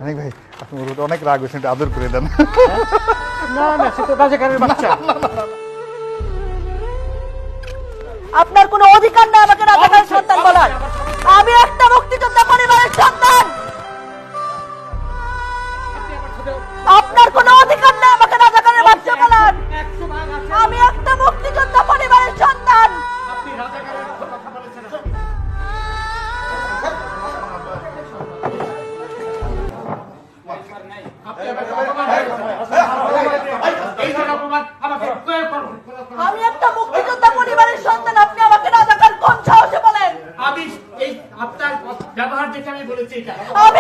অনেক ভাই আপনি ওর উপর অনেক রাগ হয়েছেন, একটু আদর করে দেন। না না, সে তো রাজাকারের বাচ্চা। আপনার কোনো অধিকার নেই আমাকে রাজাকারের সন্তান বলার। আমি একটা মুক্তিযোদ্ধা পরিবারের সন্তান। আপনার কোনো অধিকার নেই আমাকে রাজাকারের বাচ্চা বলার। আমি একটা মুক্তিযোদ্ধা পরিবারের সন্তান। আপনি রাজাকারের কথা বলেছেন। আমি একটা মুক্তিযোদ্ধা পরিবারের সন্তান, আপনি আমাকে রাজাকার কোন সাহসে বলেন? আমি এই আপনার ব্যবহার দেখে আমি বলেছি এটা। আমি